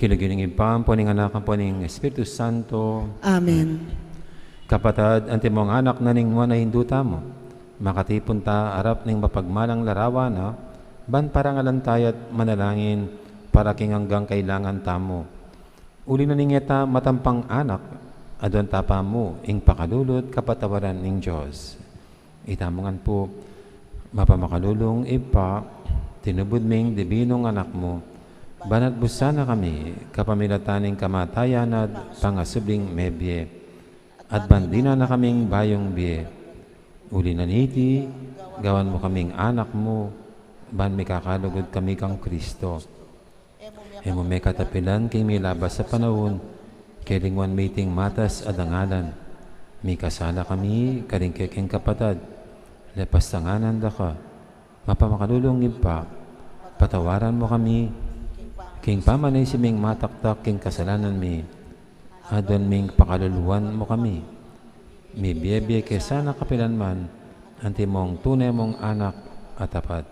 Kilugining impam po ning anak po ning Espiritu Santo. Amen. Kapatad, anti mong anak na ning mo na hinduta mo. Makatipon ta arap ning mapagmalang larawan na ban parangalan tayat manalangin para king hanggang kailangan tamo. Uli na ningeta matampang anak, adon tapa mo ing pakalulot kapatawaran ning Diyos. Itamongan po, mapamakalulong ipa, tinubod ming dibinong anak mo, banat busana kami, kapamilataning kamatayan at pangasubling mebye, at bandina na kaming bayong biye. Uli na niti, gawan mo kaming anak mo, ban may kakalugod kami kang Kristo. Emo may katapilan king may labas sa panahon, kelingwan meeting matas adangalan. May kasala kami, karingkeking kapatad, lepas tanganan da ka, mapamakalulong ipa, patawaran mo kami, king pamanay si ming mataktak king kasalanan mi, adon ming pakaluluan mo kami. May biyebye kesa na kapilan man, anti mong tunay mong anak at tapat.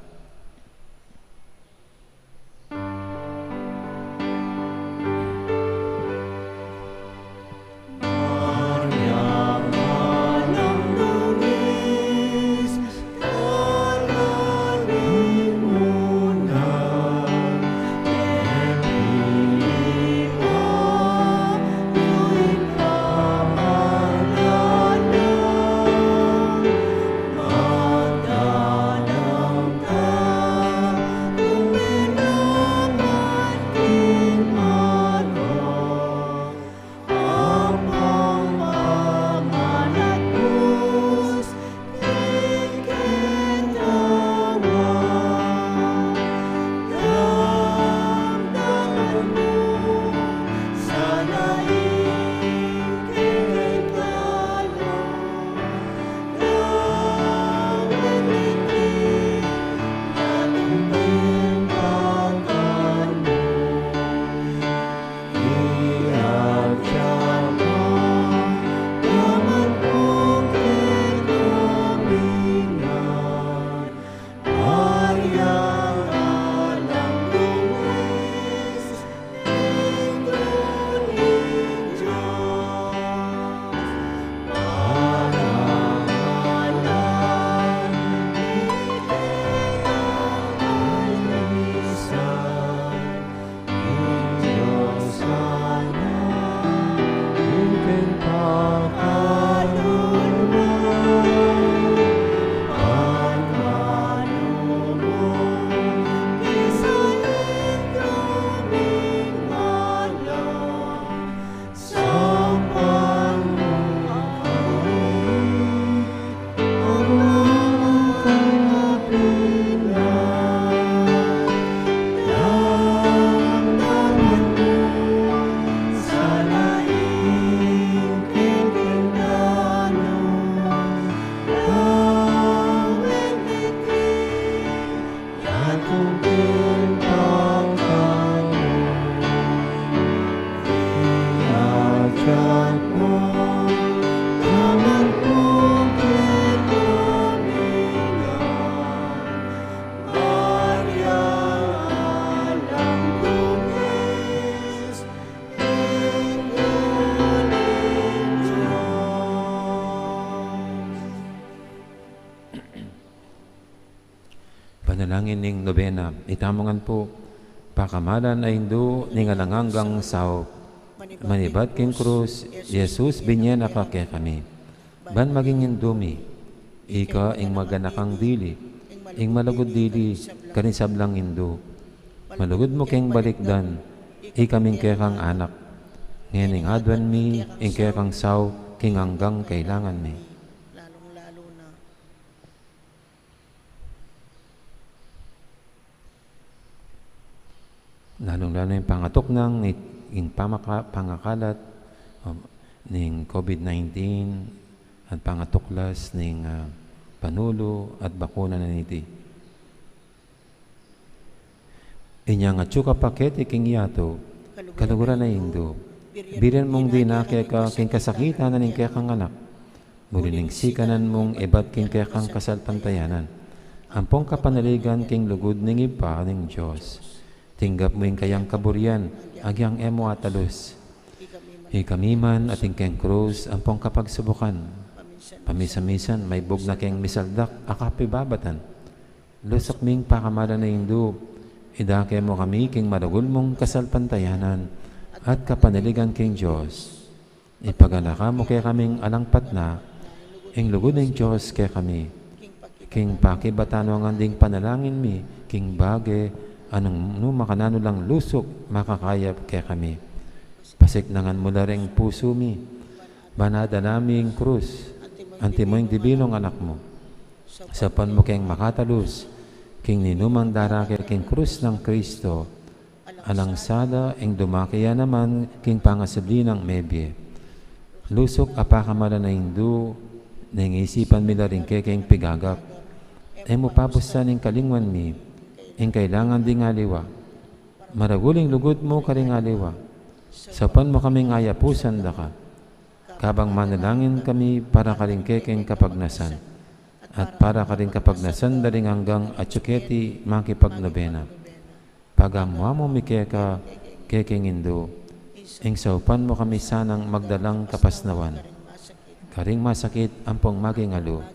Panalangin ning nobena, itamongan po, pakamalan ay hindu ning alanganggang sao, manibat king krus, Jesus binyan akake kami. Ban maging indumi, ika ing maganakang dili, ing malagod dili, kanisablang hindu. Malugod mo king balikdan, ikaming kekang anak, ngayon ing adwan mi, ing kekang sao, king hanggang kailangan mi. Lalong-lalo yung pangatok ng pangakalat ng COVID-19 at pangatuklas ng panulo at bakuna na niti. Inyang atsuka pakete king yato, kaluguran na indo. Birin mong dinake ka king kasakitan na ning kekang anak. Muli ning sikanan mong ibat king kekang kasalpantayanan. Ampong kapanaligan king lugod ning ipa ning Diyos. tinggap mo yung kayang kaburian, agyang emo atalus. Ikami man ating keng krus, ampong kapagsubukan. Pamisa-misan, may bug na keng misaldak, akapi babatan. Lusok ming pakamala na hindu, idake mo kami king maragul mong kasalpantayanan, at kapanaligan king Diyos. Ipagalaka mo kaya kaming alangpat na, ing lugod ng Diyos kaya kami. King pakibatano ang anding panalangin mi, king bage, anong makanano lang lusok, makakayap kaya kami. Pasiknangan mo na ring puso mi, banada naming krus, anti mo yung dibilong anak mo. Sapan mo keng makatalus, king ninumang darake king krus ng Kristo, alang sada ing dumakiya naman king pangasabli ng mebye. Lusok apakamala na hindu, nangisipan mi na rin king pigagap. E mo papusan ing kalingwan mi, ing kailangan ding aliwa. Maraguling lugod mo karing aliwa. Sapan mo kaming ayapusan da ka. Kabang manalangin kami para karing king kapagnasan. At para karing kapagnasan daring hanggang atsuketi makipagnobena. Pagamwa mo mi keka king indo. Ing saupan mo kami sanang magdalang kapasnawan. Karing masakit ampong magingalo.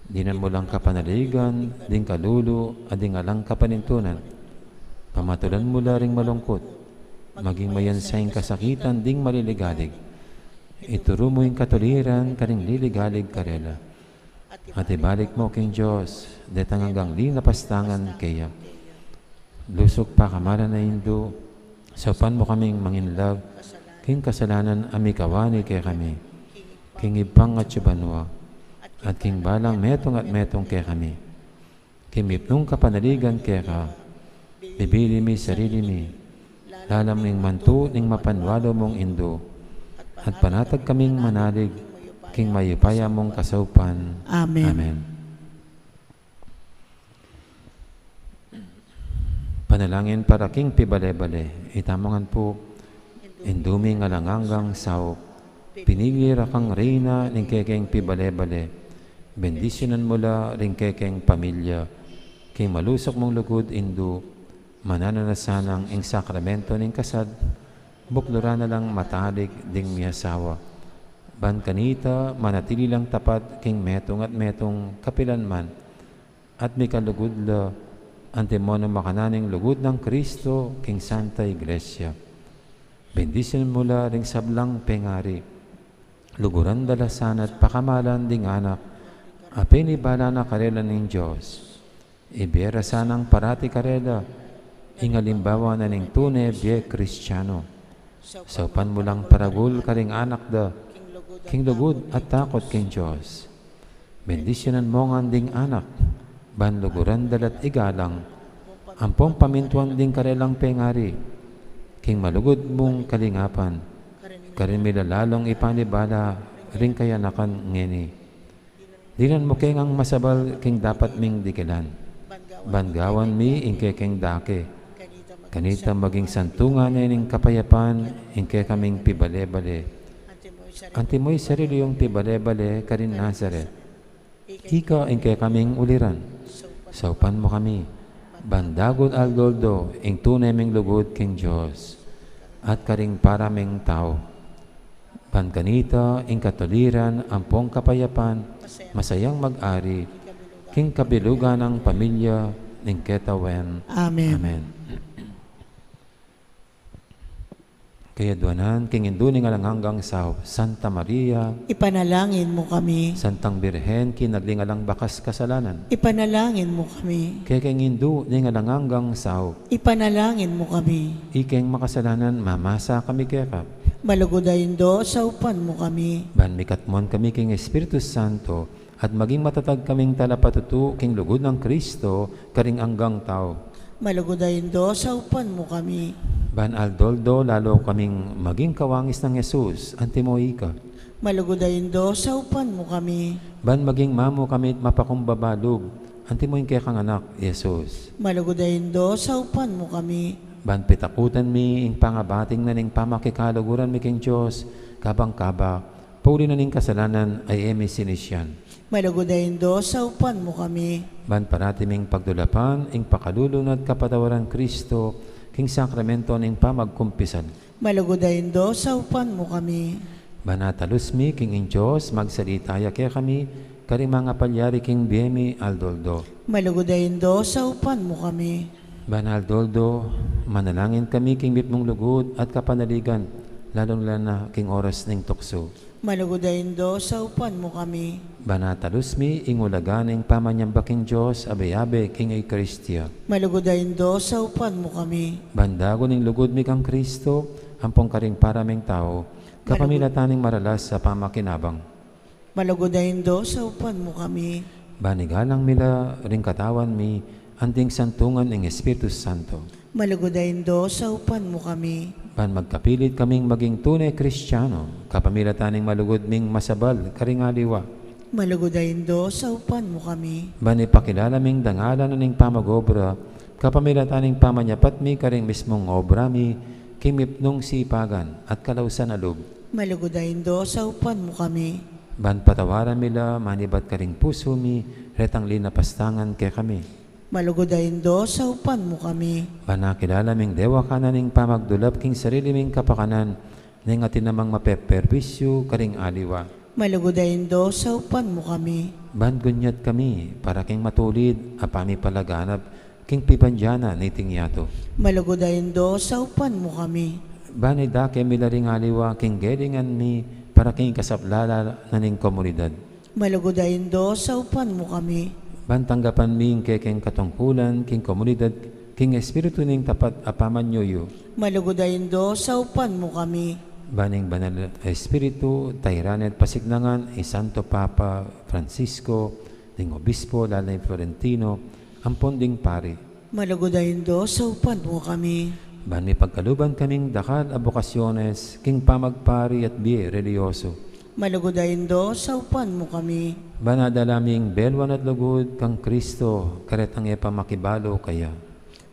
Dinan mo lang kapanaligan, ding kalulu, ading alang kapanintunan. Pamatulan mo ring malungkot. Maging mayansayang kasakitan, ding maliligalig. Ituro mo yung katuliran, karing liligalig karela. At ibalik mo king Diyos, detang hanggang di napastangan kaya. Lusok pa kamara na hindu, saupan mo kaming manginlag, king kasalanan amikawani kaya kami. King ibang at subanwa, at king balang metong at metong kaya kami. Kimipnong kapanaligan kaya ka, bibili mi sarili mi, lalam ning mantu ning mapanwalo mong indo, at panatag kaming manalig, king mayupaya mong kasaupan. Amen. Amen. Panalangin para king pibale-bale, itamangan po, induming alanganggang sao, pinigira kang reyna ning kekeng pibale-bale, bendisyonan mo la ring kekeng pamilya, king malusok mong lugod indu, manananasanang ing sakramento ning kasad, buklura na lang matalik ding miyasawa. Ban kanita, manatili lang tapat king metong at metong kapilanman, at may kalugod la, antimono makananing lugod ng Kristo, king Santa Iglesia. Bendisyon mula ring sablang pengari, luguran dalasan at pakamalan ding anak, apinibala na karela ng Diyos. Ibera sanang parati karela, ingalimbawa na ning tunay biye Kristiyano. Saupan mo lang paragul karing anak da, king lugod at takot king Diyos. Bendisyonan mo nga ding anak, banluguran dalat igalang, ampong pamintuan ding karelang pengari, king malugod mong kalingapan, karin milalalong ipanibala, ring kayanakan ngeni. Dinan mo keng ang masabal king dapat ming dikilan, bangawan mi ingke king dake, kanita maging santungan na ining kapayapan, ingke kaming pibale-bale. Antimoy sarili yung pibale-bale karin Nazaret, ika ingke kaming uliran. Saupan mo kami, bandagod aldoldo, ing tunay ming lugod king Diyos, at karing paraming tao. Pankanita, ing katuliran, ampong kapayapan, masayang mag-ari, king kabilugan ng pamilya, ning ketawen. Amen. Amen. Kaya duwanan, king induning alang hanggang sa Santa Maria, Ipanalangin mo kami. Santang Birhen, kinaglingalang bakas kasalanan. Ipanalangin mo kami. Kaya king indu, ningalanganggang sao, Ipanalangin mo kami. ikeng makasalanan, mamasa kami kekap. Malugodayin do, saupan mo kami. Ban mikatmon kami king Espiritu Santo, at maging matatag kaming talapatutu, king lugod ng Kristo, karing anggang tao. Malugodayin do, saupan mo kami. Ban aldoldo, lalo kaming maging kawangis ng Jesus, antimoy ka. Malugodayin do, saupan mo kami. Ban maging mamo kami at mapakumbabalog, antimoy kaya kang anak, Jesus. Malugodayin do, saupan mo kami. Ban pitakutan mi, ing pangabating na ning pamakikalaguran mi king Diyos, kabang-kaba, puli na ning kasalanan ay emi sinisyan. Malugodayin do, saupan mo kami. Ban parati ming pagdulapan, ing pakalulunod kapatawaran Kristo, king sakramento ning pamagkumpisan. Malugodayin do, saupan mo kami. Banatalus mi, king in Diyos, magsalitaya kaya kami, karing mga palyari king Biemi Aldoldo. Malugodayin do, saupan mo kami. Banal Doldo, manalangin kami king bit mong lugod at kapanaligan, lalong na king oras ning tukso. Malugodayin do, saupan mo kami. Banatalus mi, ingulagan ing pamanyamba king Diyos, abe-abe king Eucharistia. Malugodayin do, saupan mo kami. Bandago ning lugod mi kang Kristo, ampong karing paraming tao, kapamilataning maralas sa pamakinabang. Malugodayin do, saupan mo kami. Banigalang mila ring katawan mi, anting santungan ng Espiritu Santo. Malugodayin do, saupan mo kami. Ban magkapilit kaming maging tunay Kristiyano, kapamilataning malugod ming masabal, karingaliwa. Malugodayin do, saupan mo kami. Ban ipakilala ming dangalan ning pamagobra, kapamilataning pamanyapat mi karing mismong obra mi, kimipnong sipagan at kalausan alub. Malugodayin do, saupan mo kami. Ban patawaran mila, manibat karing puso mi, retang linapastangan kay kami. Malugodayin do, saupan mo kami. Banakilala ming dewa kananing pamagdulap king sarili ming kapakanan, ning atin namang mapeperwisyo karing aliwa. Malugodayin do, saupan mo kami. Ban gunyat kami, para king matulid, apami palaganap, king pipandyana niting yato. Malugodayin do, saupan mo kami. Ban idake milaring aliwa, king gelingan mi, para king kasaplala naning komunidad. Malugodayin do, saupan mo kami. Bantanggapan ming kekeng katungkulan, king komunidad, king espiritu ning tapat apaman yoyo. Malugodayin do, saupan mo kami. Baning banal espiritu, tayranet pasignangan, Santo Papa Francisco, ding obispo, lalay Florentino, ampon ding pari. Malugodayin do, saupan mo kami. Ban may pagkaluban kaming dakal abokasyones, king pamagpari at biye religyoso. Malugodayin do, saupan mo kami. Banadalaming belwan at lugod kang Kristo, karetang epamakibalo kaya.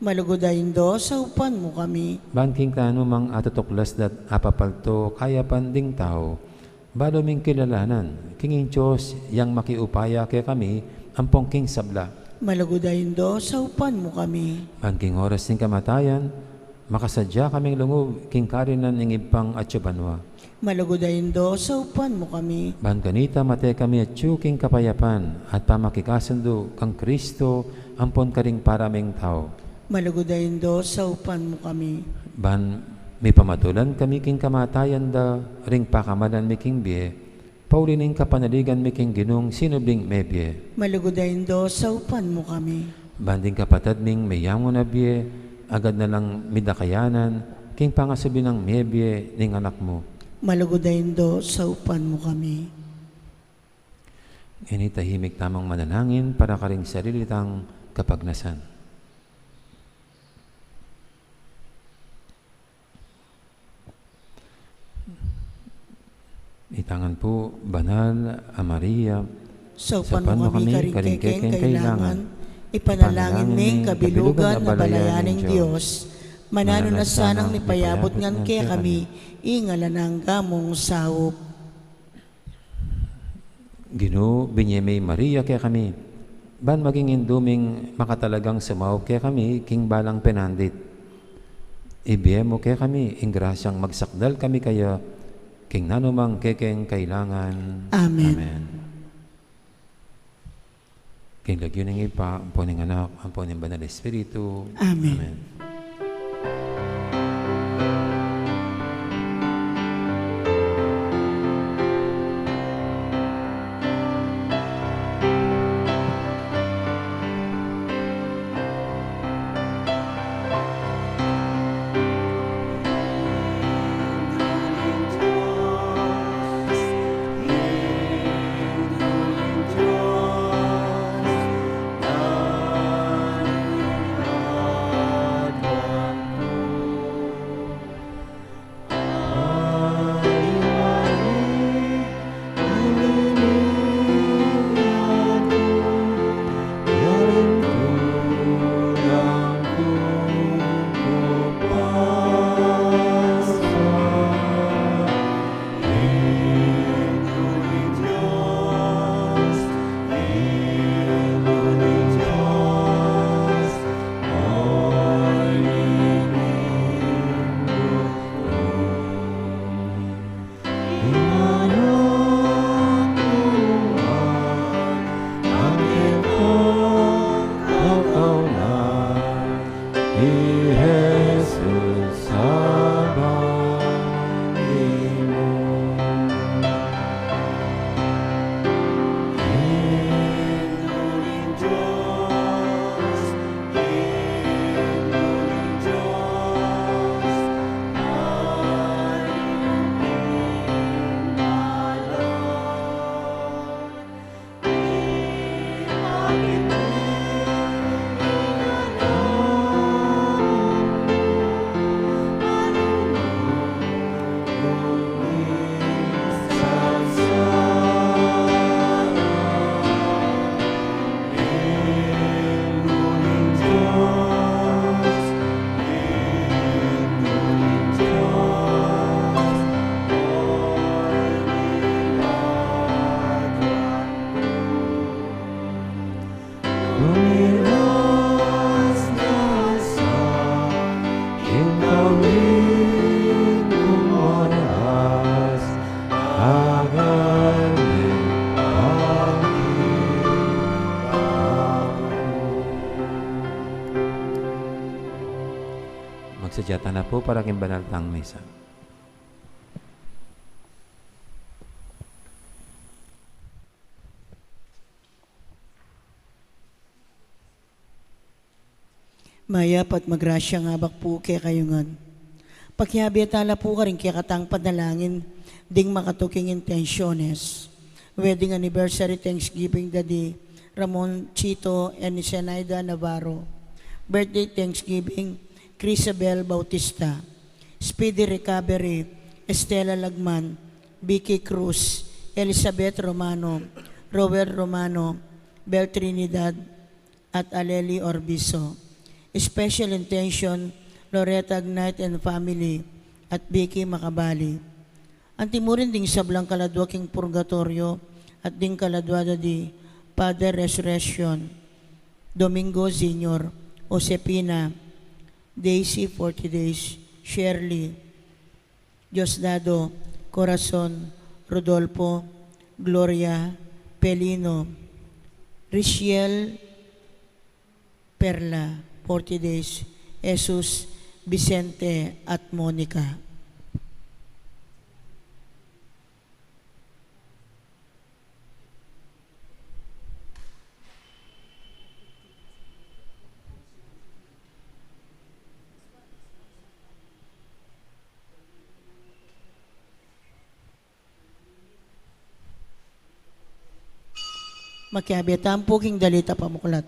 Malugodayin do, saupan mo kami. Banking tano mang atutuklas dat apapalto kaya panding tao. Balo ming kilalanan, kinging Diyos, yang makiupaya kaya kami, ampong king sabla. Malugodayin do, saupan mo kami. Banking oras ng kamatayan, makasadya kaming lungob, king karinan ng ipang atsubanwa. Malugodayin do, saupan mo kami. Ban ganita mate kami at tsuking kapayapan at pamakikasundo kang Kristo ampon karing paraming tao. Malugodayin do, saupan mo kami. Ban may pamatulan kami king kamatayan da ring pakamalan mi king biye, paulining kapanaligan mi king ginung sinubling mebye. Malugodayin do, saupan mo kami. Banding kapatad ming mayamo na biye, agad na lang midakayanan, king pangasubi ng mebye ning anak mo. Malugodayin do, saupan mo kami. Initahimik tamang manalangin para karing sarilitang kapagnasan. Itangan po, Banal a Maria, Saupan mo kami karing kailangan. Ipanalangin ning kabilugan na balayaning Diyos. Manano na sanang nipayabot ngan kaya kami, ingala ng gamong sawop. Ginoo, binyemay Maria kaya kami, ban maging induming makatalagang sumaw kaya kami, king balang penandit. Ibiye mo kaya kami, ingrasyang magsakdal kami kaya, king nanumang kekeng kailangan. Amen. Amen. King lagyo ng ipa, ampon ng anak, ampon ng banal espiritu. Amen. Amen. Sudyata na po para king banaltang misa. Maya pat magrasya nga bak po kay kayungan. Pagkihabiatala po ka rin kaya katang panalangin ding makatuking intensyones. Wedding anniversary Thanksgiving Daddy Ramon Chito and Zenaida Navarro. Birthday Thanksgiving Crisabel Bautista. Speedy recovery Estela Lagman, Vicky Cruz, Elizabeth Romano, Robert Romano, Bel Trinidad at Aleli Orbiso. Special intention Loretta Knight and family at Vicky Macabali. Antimurin ding sablang kaladwa king purgatorio at ding kaladwada di Father Resurrection, Domingo Senior, Josepina, Daisy 40 Days, Shirley, Diosdado, Corazon, Rodolfo, Gloria, Pelino, Richiel, Perla, 40 Days, Jesus, Vicente at Monica. Makiabiatan po king dalita pamuklat.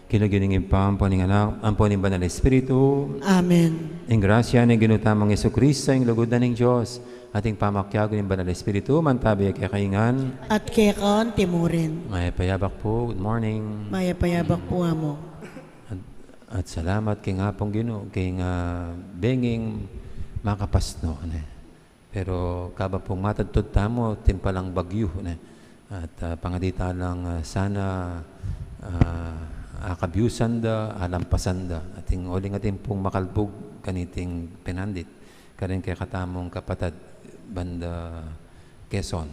Kinaginingin pa ang poning anak, ang poning banal na Espiritu. Amen. Ang grasya ng ginutamang Yesu Cristo, ang lugodan ng Diyos, ating pamakyago ng banal na Espiritu, mantabi kay kaingan. At kaya kaon timurin. May payabak po, good morning. Maya payabak po amo. At salamat kay nga pong Ginoo, kay nga benging makapasno. Ne? Pero kaba pong matadtod tamo, timpalang bagyo. Ne? At pangadita lang sana akabyusan da, alampasan da. Ating uling ating pong makalbog kaniting pinandit. Karin kay katamong kapatad banda Quezon.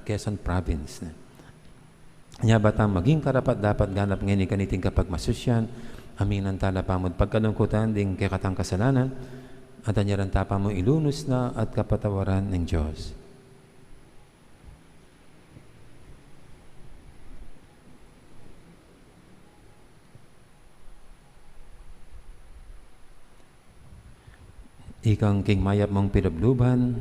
Quezon Province. Nya batang maging karapat dapat ganap ngayon kaniting kapag masusyan. Aminan tala pamod pagkalungkutan ding kay katang kasalanan. At anyaran tapa mo ilunus na at kapatawaran ng Diyos. Ikang king mayap mong pinabluban,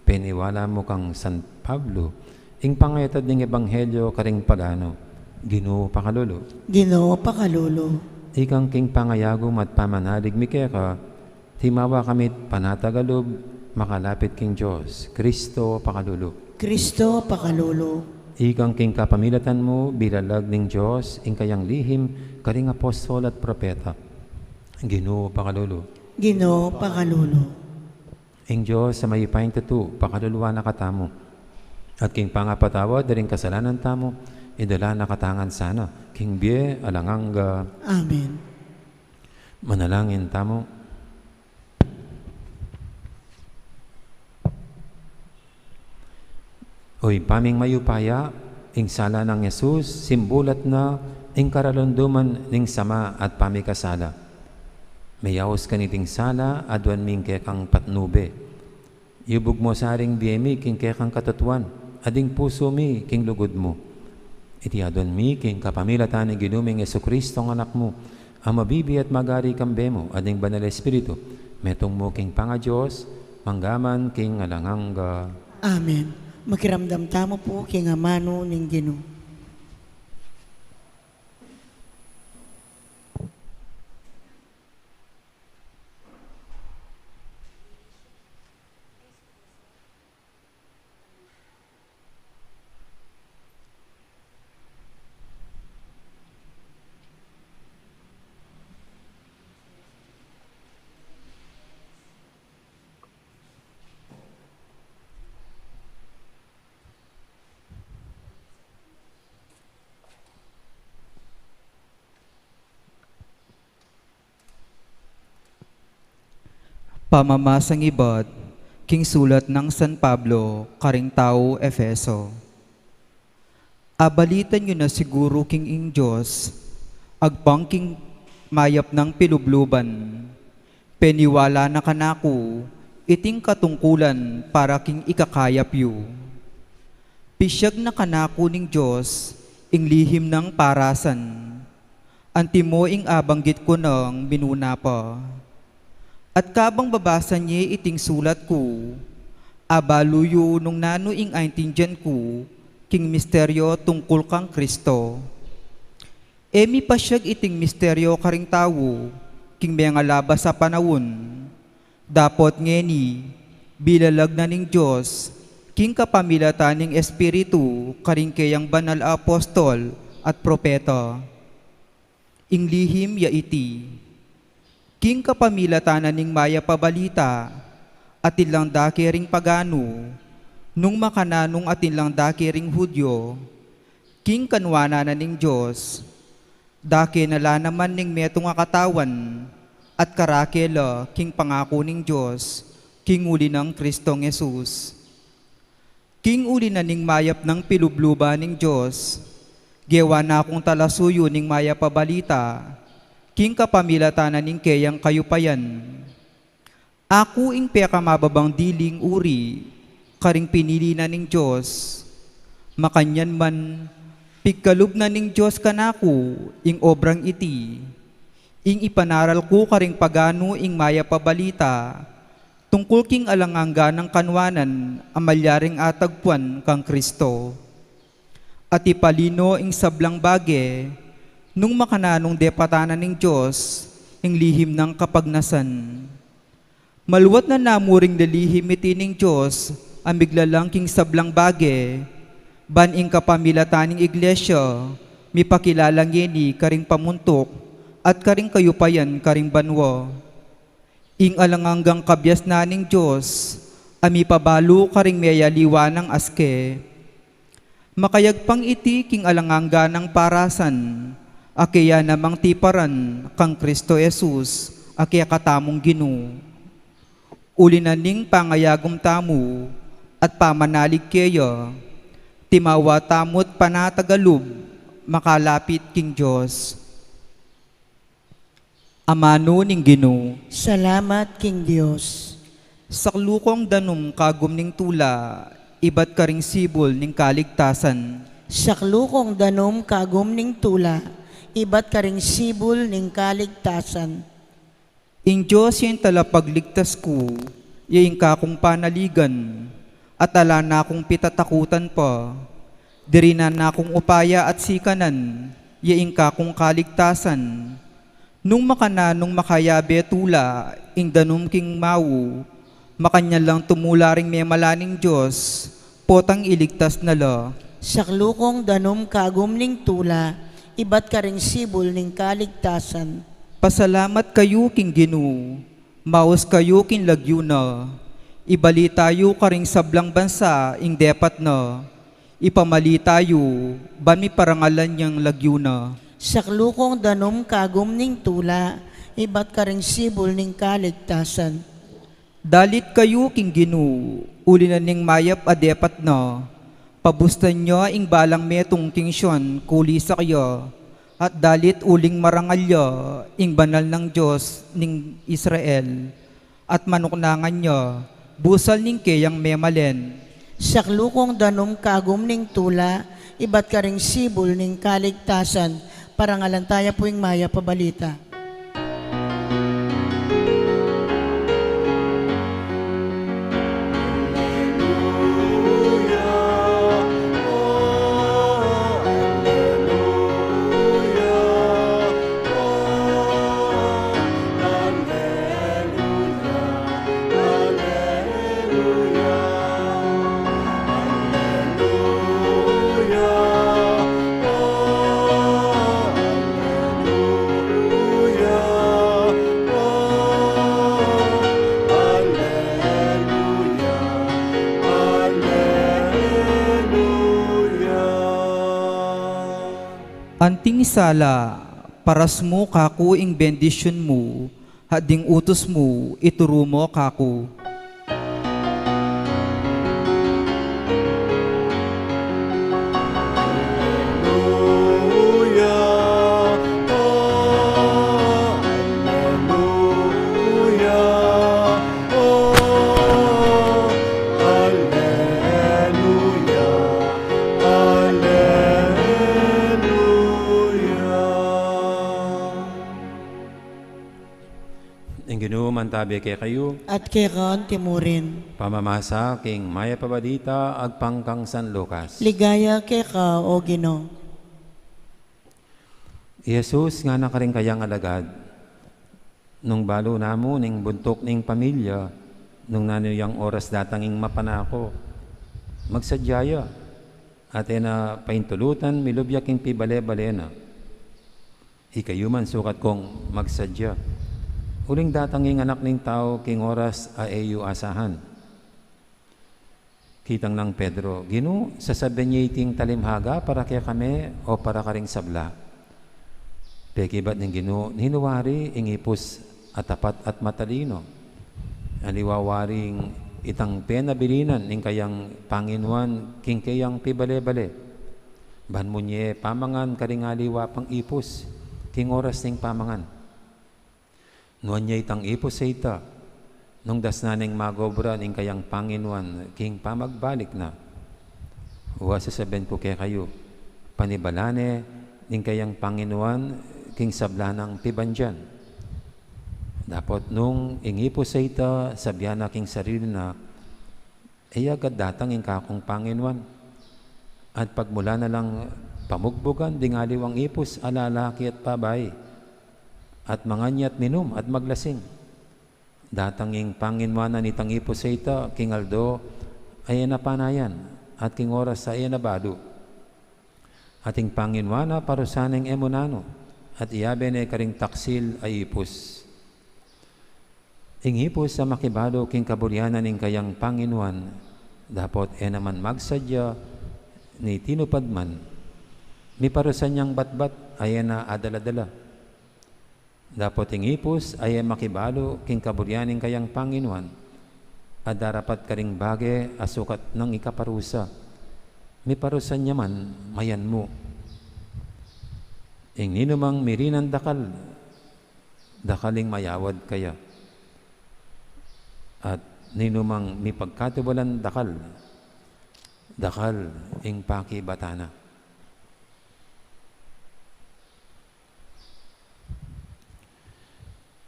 piniwala mo kang San Pablo, ing pangayatad ng Ebanghelyo karing pagano, Ginoo pakalulo. Ginoo pakalulo. Ikang king pangayagom at pamanalig mikeka, timawa kamit panatagalob, makalapit king Diyos, Kristo pakalulo. Kristo pakalulo. Ikang king kapamilatan mo, bilalag ning Diyos, ing kayang lihim, karing apostol at propeta. Ginoo pakalulu. Ginoo pakalulu. Ing Diyos sa mayipaing tatu, pakaluluwa na katamo. At king pangapatawad, daring kasalanan tamo, idala na katangan sana. King biye, alanganga. Amen. Manalangin tamo. Oy, paming mayupaya, ing sala ng Yesus, simbulat na, ing karalunduman ning sama at pamikasala. Mayaos kaniting sala, adwan ming kekang patnube. Yubog mo sa aring biyemi, king kekang katatuan, ading puso mi, king lugod mo. Iti adwan mi, king kapamilatan ni ginuming Yesu-Kristo ng anak mo, ang mabibi at magari kambe mo, ading banal Espiritu, metong mo king panga Diyos, manggaman king alanganga. Amen. Makiramdam tamo po king amano ning Ginoo. Pamamasang ibad, king sulat ng San Pablo, karing tao Efeso. Abalitan nyo na siguro king ing Diyos, agpangking mayap ng pilubluban, peniwala na kanako, iting katungkulan para king ikakayap yu. Pisyag na kanako ning Diyos, ing lihim ng parasan, antimo ing abanggit ko ng minuna pa. At kabang babasa niya iting sulat ko, abaluyo nung nano ing aintindihan ko, king misteryo tungkol kang Kristo. Emi pasyag iting misteryo karing tawo, king mga labas sa panawon. Dapot ngeni, bilalag na ning Diyos, king kapamilatan ning Espiritu, karing kayang banal apostol at propeta. Ing lihim ya iti. King kapamilatanan ning maya pabalita, atilang dakiring pagano, nung makananong atilang dakiring Hudyo, king kanwana na ning Diyos, daki nala naman ning metong akatawan, at karakela king pangako ning Diyos, king uli ng Kristong Jesus. King uli na ning mayap ng pilubluba ning Diyos, gewa na akong talasuyo ning maya pabalita, king kapamilatanan ning kayang kayupayan. Ako ing peka mababang diling uri, karing pinili na ning Diyos. Makanyan man, pigkalub na ning Diyos kanako, ing obrang iti. Ing ipanaral ko karing pagano ing maya pabalita, tungkol king alanganga ng kanwanan, amalyaring atagpuan kang Kristo. At ipalino ing sablang bage, nung makananong depatanan ng Diyos, ing lihim ng kapagnasan. Maluwat na namuring dalihim iti ng Diyos, amiglalang king sablang bage, ban ing kapamilataning iglesia, mipakilalang yeni karing pamuntok, at karing kayupayan karing banwa. Ing alanganggang kabyas na ng Diyos, amipabalo karing mayaliwa ng aske. Makayagpang iti king alangangga ng parasan, akaya namang tiparan kang Kristo Jesus, akaya katamong Ginoo. Uli na ning pangayagom tamo, at pamanalig kaya, timawa tamot panatagalub, makalapit king Diyos. Amano ning Ginoo, Salamat king Dios. saklukong danum kagum ning tula, ibat karing sibol ning kaligtasan. Saklukong danom kagum ning tula, ibat karing sibol ning kaligtasan. Ing Diyos yung talapagligtas ko, yung kakong panaligan, at ala na akong pitatakutan pa. Diri na akong upaya at sikanan, yung kakong kaligtasan. Nung makananong makayabe tula, ing danum king mawu, makanya lang tumularing may malaning Diyos, potang iligtas na la, Saklukong danom kagumning tula, iba't karing sibol ning kaligtasan. Pasalamat kayo king Ginoo, maos kayo king lagyuna. Ibali tayo karing sablang bansa ing depat na. Ipamali tayo, ban mi parangalan niyang lagyuna. Saklukong danom kagumning tula, iba't karing sibol ning kaligtasan. Dalit kayo king Ginoo, uli na ning mayap a depat na. Pabustan niya ing balang metong kingsyon, kuli sa kaya. At dalit uling marangalya, ing banal ng Diyos ning Israel. At manuknangan niya, busal ning kayang memalen. Saklukong danom kagumning tula, iba't karing sibol ning kaligtasan. Parangalan tayo po yung maya pabalita. Anting sala, paras mo kaku ing bendisyon mo, hading utos mo, ituro mo kaku. Ing Ginoo mantabi kay kayo, At kay kaon timurin. pamamasa king maya pabalita agpangkang San Lucas. Ligaya kay ka o Ginoo. Jesus nga nakaring kayang alagad, nung balo namo ning buntok ning pamilya, nung nanuyang oras datanging mapanako, magsadyaya, at na paintulutan milubya king pibale-balena. Ikayuman sukat kong magsadya. Uling datanging anak ning tao king oras aeyo asahan. Kitang ng Pedro, Ginoo, sasabihin niya iting talimhaga para kaya kami o para karing sabla. Pekibat ng Ginoo, hinuwari ingipos at tapat at matalino. Aliwawaring itang penabilinan ning kayang Panginuan king kayang pibale-bale. Ban mo niya pamangan karingaliwa pang ipos king oras ning pamangan. Nuan niya itang ipos sa ita, nung dasnaning magobra ning kayang Panginuan, king pamagbalik na. Huwa sasabihin ko kay kayo, panibalane ning kayang Panginuan, king sablanang pibandyan. Dapat nung ingipos sa ita, sabihan na king sarili na, agad datang ing kakong Panginuan. At pagmula na lang pamugbugan, dingaliwang ipos, alalaki at pabay. At manganyat minum at maglasing. Datanging Panginuanan itang ipos sa ita, king Aldo, ay napanayan, at king oras ay nabado. Ating Panginuana parusaning emunano, at iyabe na karing taksil ay ipos. Ing ipos sa makibado king kaburyanan ning kayang Panginuan, dapat naman magsadya ni tinupad man. Mi parusan niyang batbat ay na adala-dala. Dapat ing ipos ay makibalo king kaburyaning kayang Panginuan, at darapat karing bage asukat ng ikaparusa. Mi parusan niya man, mayan mo. Ing ninumang mirinan dakal, dakaling mayawad kaya. At ninumang mi pagkatubalan dakal, dakal ing pakibatana.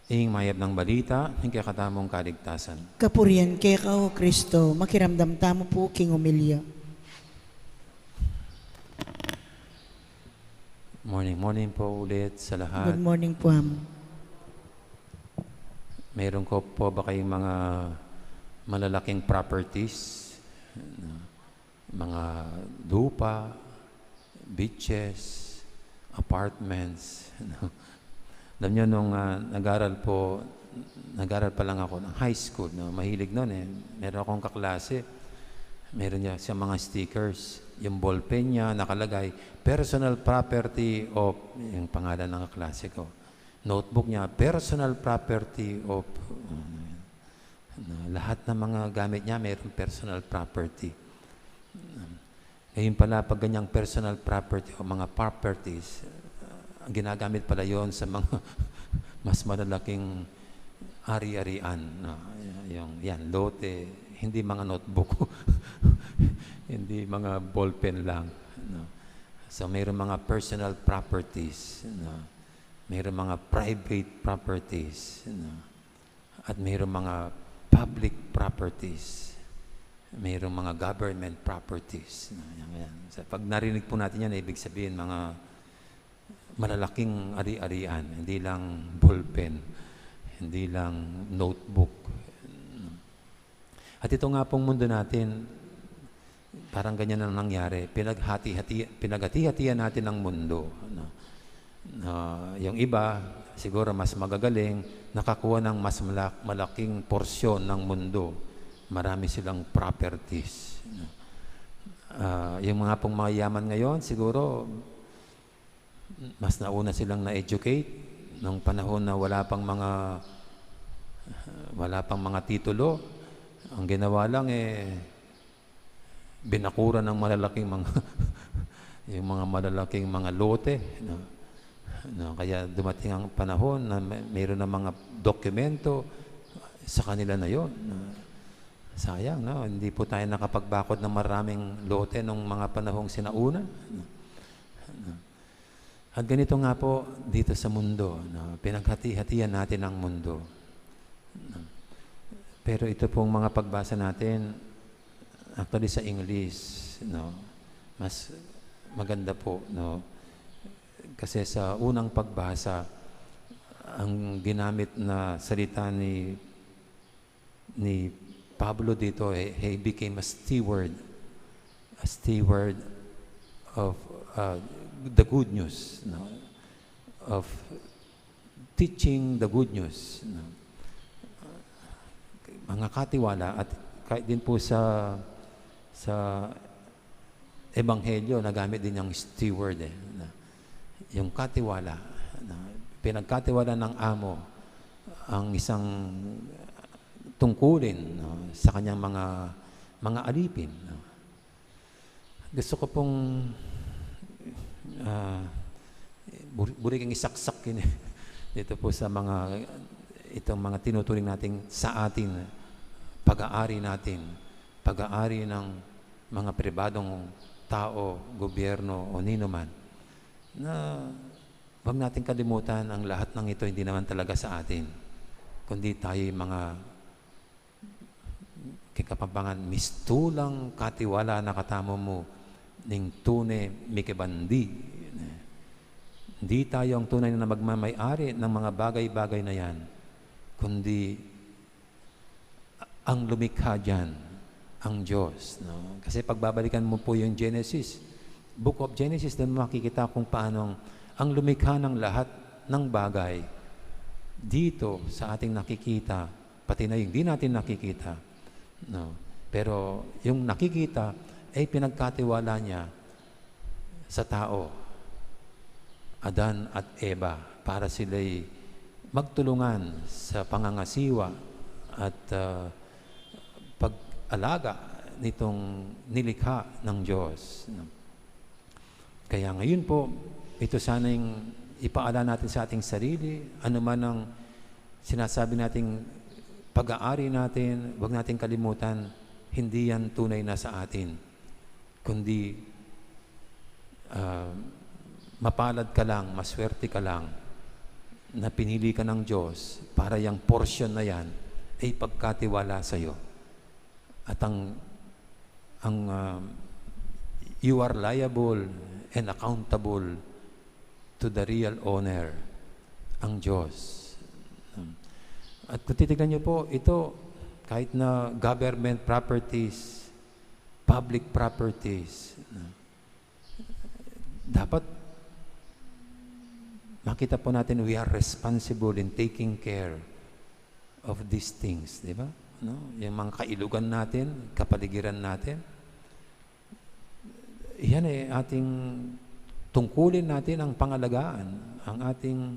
Ing mayab ng balita, ing kakatamong kaligtasan. Kapurian kay ka o Kristo, makiramdam tamo po king umilya. Morning po ulit sa lahat. Good morning po, Amo. Meron ko po ba kayong mga malalaking properties? mga lupa, beaches, apartments. Alam niyo, nung nag-aral pa lang ako ng high school, no, mahilig noon eh. Meron akong kaklase, meron niya siya mga stickers. Yung ballpen niya nakalagay, personal property of, yung pangalan ng kaklase ko. Notebook niya, personal property of, lahat ng mga gamit niya, mayroong personal property. Ngayon pala, pag ganyang personal property o mga properties, ginagamit pala yon sa mga mas malalaking ari-arian. Yan, lote, hindi mga notebook, hindi mga ballpen lang. So, mayroong mga personal properties, mayroong mga private properties, at mayroong mga public properties, mayroong mga government properties. Yan. So, pag narinig po natin yan, ibig sabihin mga malalaking ari-arian, hindi lang ballpen, hindi lang notebook. At ito nga pong mundo natin, parang ganyan ang nangyari. Pinaghati-hatian natin ang mundo. Yung iba, siguro mas magagaling, nakakuha ng mas malaking porsyon ng mundo. Marami silang properties. Yung mga pong mayayaman ngayon, siguro, mas nauna silang na-educate nung panahon na wala pang mga titulo. Ang ginawa lang binakuran ng malalaking mga yung mga malalaking mga lote. Kaya dumating ang panahon na mayroon ng mga dokumento sa kanila na yon. Sayang, hindi po tayo nakapagbakod ng maraming lote nung mga panahong sinauna. At ganito nga po dito sa mundo, pinaghati-hatian natin ang mundo. Pero ito pong mga pagbasa natin, actually sa English, mas maganda po, kasi sa unang pagbasa, ang ginamit na salita ni Pablo dito, he became a steward of the good news, of teaching the good news. Mga katiwala, at kahit din po sa Ebanghelyo, nagamit din yung steward. Yung katiwala, pinagkatiwala ng amo ang isang tungkulin sa kanyang mga alipin. Gusto ko pong buriking isaksak yun dito po sa itong mga tinuturing natin sa atin, pag-aari natin, pag-aari ng mga pribadong tao, gobyerno o nino man, na huwag natin kalimutan ang lahat ng ito hindi naman talaga sa atin, kundi tayo mga kikapampangan, mistulang katiwala na katamo mo ning tune mikibandi. Hindi tayo ang tunay na magmamay-ari ng mga bagay-bagay na yan, kundi ang lumikha dyan, ang Diyos. Kasi pagbabalikan mo po yung Genesis, Book of Genesis, doon makikita kung paano ang lumikha ng lahat ng bagay dito sa ating nakikita, pati na yung di natin nakikita. Pero yung nakikita ay pinagkatiwala niya sa tao, Adan at Eva, para sila'y magtulungan sa pangangasiwa at pag-alaga nitong nilikha ng Diyos. Kaya ngayon po, ito sana yung ipaala natin sa ating sarili, ano man ang sinasabi nating pag-aari natin, huwag natin kalimutan, hindi yan tunay na sa atin, kundi mapalad ka lang, maswerte ka lang na pinili ka ng Diyos para yung portion na yan ay pagkatiwala sa iyo. At you are liable and accountable to the real owner, ang Diyos. At kung titignan niyo po, ito, kahit na government properties, public properties. Dapat makita po natin we are responsible in taking care of these things, di ba? No? Yung mga kailugan natin, kapaligiran natin, yan ating tungkulin natin ang pangalagaan, ang ating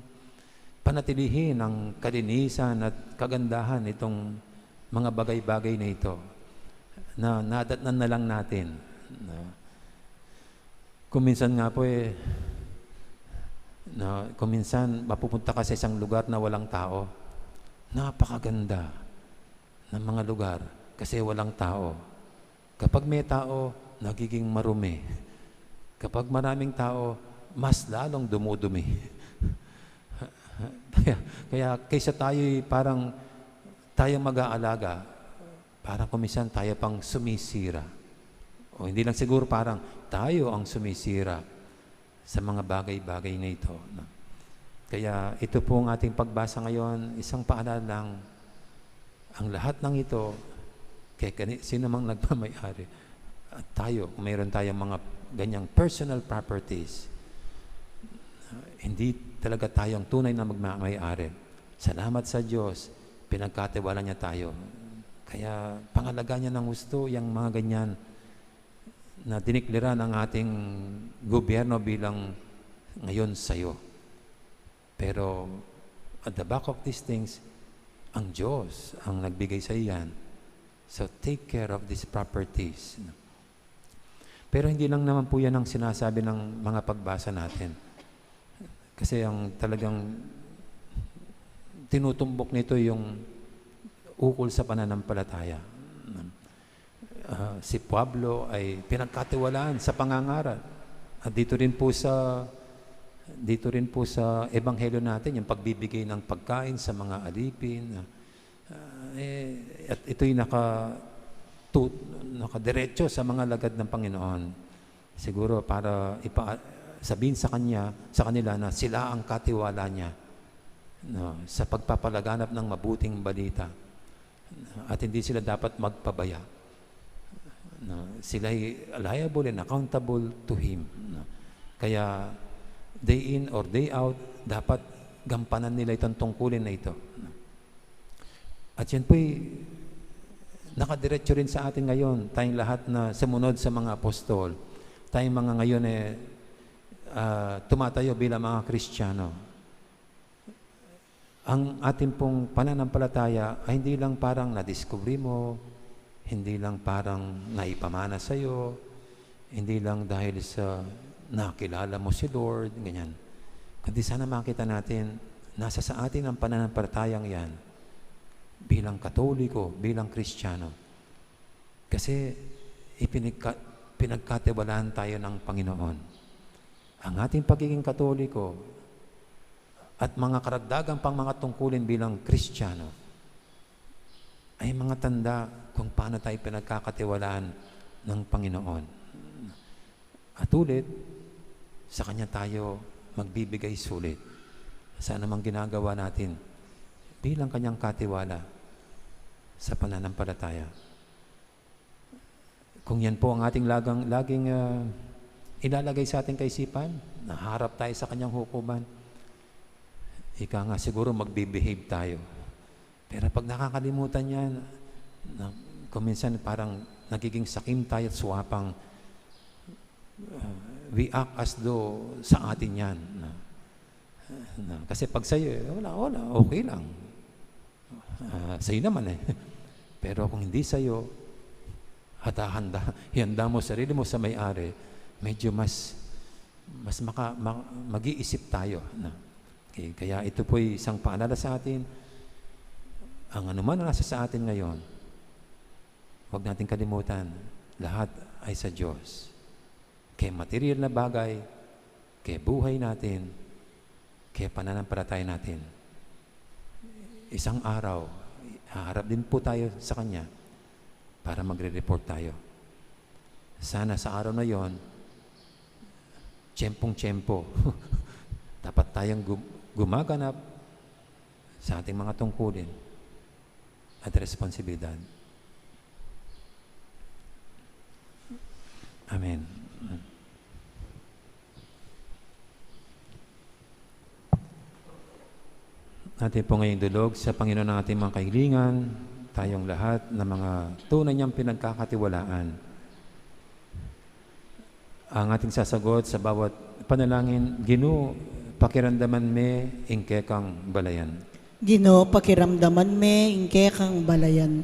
panatilihin ang kalinisan at kagandahan itong mga bagay-bagay na ito na nadatnan na lang natin. Kung minsan nga po kung minsan mapupunta ka sa isang lugar na walang tao, napakaganda ng mga lugar kasi walang tao. Kapag may tao, nagiging marumi. Kapag maraming tao, mas lalong dumudumi. kaya kaysa tayo parang tayo mag-aalaga, parang kumisan tayo pang sumisira. O hindi lang siguro parang tayo ang sumisira sa mga bagay-bagay na ito. Kaya ito po ang ating pagbasa ngayon, isang paalala lang, ang lahat ng ito, kay sino mang nagmamayari, at tayo, kung mayroon tayong mga ganyang personal properties, hindi talaga tayong tunay na magmamayari. Salamat sa Diyos, pinagkatiwala niya tayo. Kaya pangalagaan niya ng gusto yung mga ganyan na diniklara ng ating gobyerno bilang ngayon sa'yo. Pero at the back of these things, ang Diyos ang nagbigay sa iyan. So take care of these properties. Pero hindi lang naman po yan ang sinasabi ng mga pagbasa natin. Kasi ang talagang tinutumbok nito yung ukol sa pananampalataya. Si Pablo ay pinagkatiwalaan sa pangangaral. At dito rin po sa ebanghelyo natin, yung pagbibigay ng pagkain sa mga alipin. At ito'y nakadiretso sa mga lagad ng Panginoon. Siguro para sabihin sa kanila na sila ang katiwala niya sa pagpapalaganap ng mabuting balita. At hindi sila dapat magpabaya. Sila ay liable and accountable to Him. Kaya day in or day out, dapat gampanan nila itong tungkulin na ito. At yan po'y nakadiretso rin sa atin ngayon, tayong lahat na sumunod sa mga apostol, tayong mga ngayon tumatayo bilang mga Kristiyano. Ang ating pong pananampalataya ay hindi lang parang nadiskubre mo, hindi lang parang naipamana sa'yo, hindi lang dahil sa nakilala mo si Lord, ganyan. Kundi sana makita natin, nasa sa atin ang pananampalatayang yan, bilang Katoliko, bilang Kristiyano. Kasi pinagkatiwalaan tayo ng Panginoon. Ang ating pagiging Katoliko at mga karagdagang pang mga tungkulin bilang Kristiyano ay mga tanda kung paano tayo pinagkakatiwalaan ng Panginoon. At ulit, sa Kanya tayo magbibigay sulit sa anumang ginagawa natin bilang Kanyang katiwala sa pananampalataya. Kung yan po ang ating laging ilalagay sa ating kaisipan, naharap tayo sa Kanyang hukuman, ika nga siguro magbibehave tayo. Pero pag nakakalimutan yan, kung minsan parang nagiging sakim tayo at suwapang, we act as though sa atin yan. Kasi pag sa'yo, wala, okay lang. Sa'yo naman Pero kung hindi sa'yo, handa mo sarili mo sa may-ari, medyo mas mag-iisip tayo. Okay, kaya ito po'y isang paalala sa atin. Ang anuman na nasa sa atin ngayon, huwag natin kalimutan, lahat ay sa Diyos. Kaya material na bagay, kaya buhay natin, kaya pananampalataya natin. Isang araw, haharap din po tayo sa Kanya para magre-report tayo. Sana sa araw na yon, tiyempong-tiyempo, dapat tayong gumaganap sa ating mga tungkulin at responsibilidad. Amen. Natin po ngayong dulog sa Panginoon ng ating mga kahilingan, tayong lahat na mga tunay niyang pinagkakatiwalaan. Ang ating sasagot sa bawat panalangin, Ginoo, pakiramdaman me, ingke kang balayan. Ginoo, pakiramdaman me, ingke kang balayan.